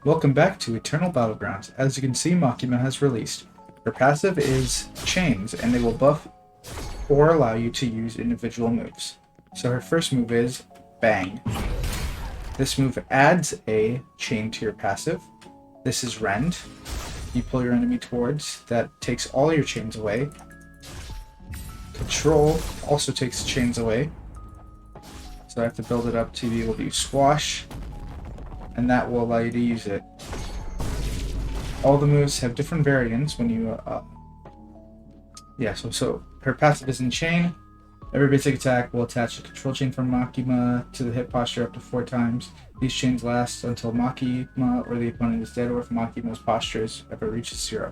Welcome back to Eternal Battlegrounds. As you can see, Makima has released. Her passive is Chains, and they will buff or allow you to use individual moves. So her first move is Bang. This move adds a chain to your passive. This is Rend. You pull your enemy towards, that takes all your chains away. Control also takes chains away. So I have to build it up to be able to use Squash, and that will allow you to use it. All the moves have different variants when you, so her passive is in Chain. Every basic attack will attach a control chain from Makima to the hit posture up to 4 times. These chains last until Makima or the opponent is dead, or if Makima's posture ever reaches 0.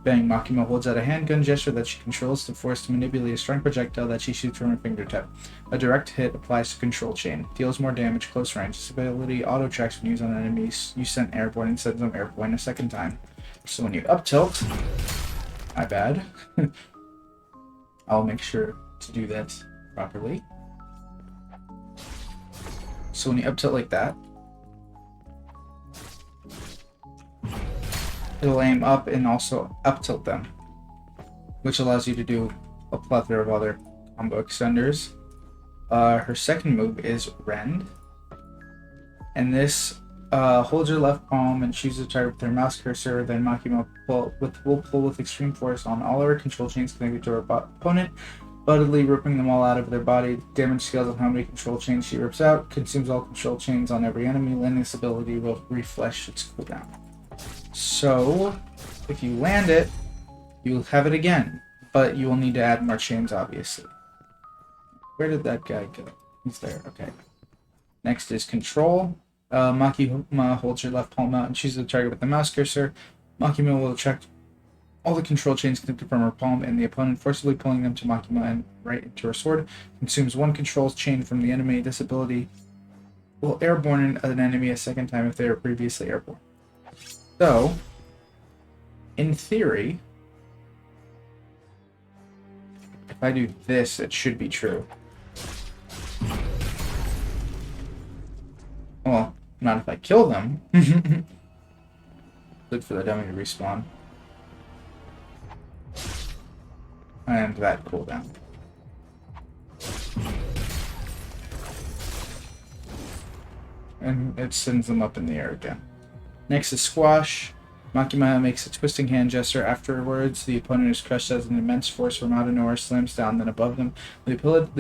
Bang, Makima holds out a handgun gesture that she controls to force to manipulate a strong projectile that she shoots from her fingertip. A direct hit applies to control chain. Deals more damage close range. This ability auto-tracks when used on enemies you sent airborne and sends them airborne a second time. So when you up tilt, my bad, I'll make sure to do that properly. So when you up tilt like that, it'll aim up and also up tilt them, which allows you to do a plethora of other combo extenders. Her second move is Rend, and this holds your left palm and chooses a target with her mouse cursor. Then Makima will pull with extreme force on all her control chains connected to her opponent, utterly ripping them all out of their body. Damage scales on how many control chains she rips out. Consumes all control chains on every enemy. Landing this ability will refresh its cooldown. So, if you land it, you'll have it again, but you will need to add more chains, obviously. Where did that guy go? He's there, okay. Next is Control. Makima holds your left palm out and chooses a target with the mouse cursor. Makima will attract all the control chains connected from her palm and the opponent, forcibly pulling them to Makima and right into her sword. Consumes 1 control chain from the enemy. This ability will airborne an enemy a second time if they were previously airborne. So, in theory, if I do this, it should be true. Well, not if I kill them. Good for the dummy to respawn. And that cooldown. And it sends them up in the air again. Next is Squash. Makima makes a twisting hand gesture. Afterwards, the opponent is crushed as an immense force from out of nowhere slams down, then above them. The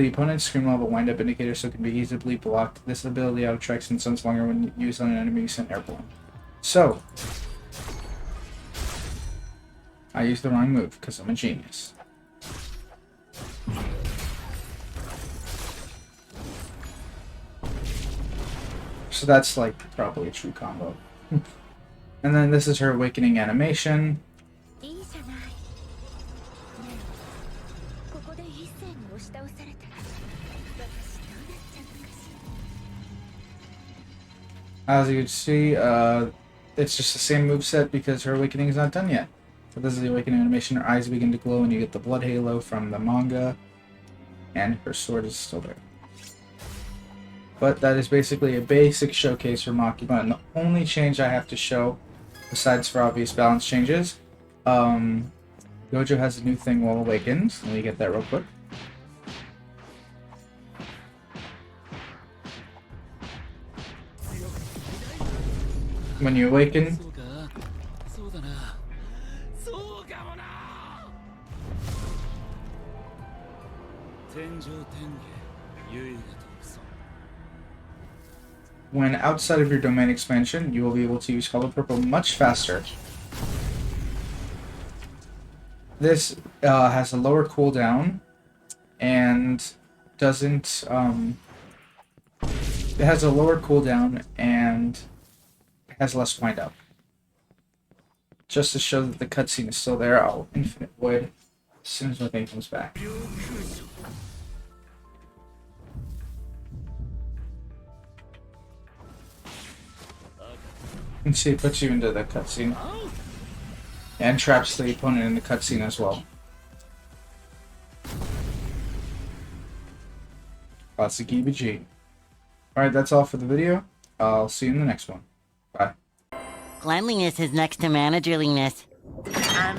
opponent's scream level wind-up indicator so it can be easily blocked. This ability auto-tracks and stuns longer when used on an enemy sent airborne. So, I used the wrong move because I'm a genius. So that's like probably a true combo. And then this is her awakening animation. As you can see, it's just the same moveset because her awakening is not done yet. So this is the awakening animation. Her eyes begin to glow and you get the blood halo from the manga. And her sword is still there. But that is basically a basic showcase for Makima. And the only change I have to show, besides for obvious balance changes, Gojo has a new thing while awakens. Let me get that real quick. When you awaken, when outside of your domain expansion, you will be able to use color purple much faster. This has a lower cooldown and doesn't. It has a lower cooldown and has less wind up. Just to show that the cutscene is still there, I'll infinite void as soon as my thing comes back. And see, it puts you into the cutscene. And traps the opponent in the cutscene as well. Classic EBG. Alright, that's all for the video. I'll see you in the next one. Bye. Cleanliness is next to managerliness. I'm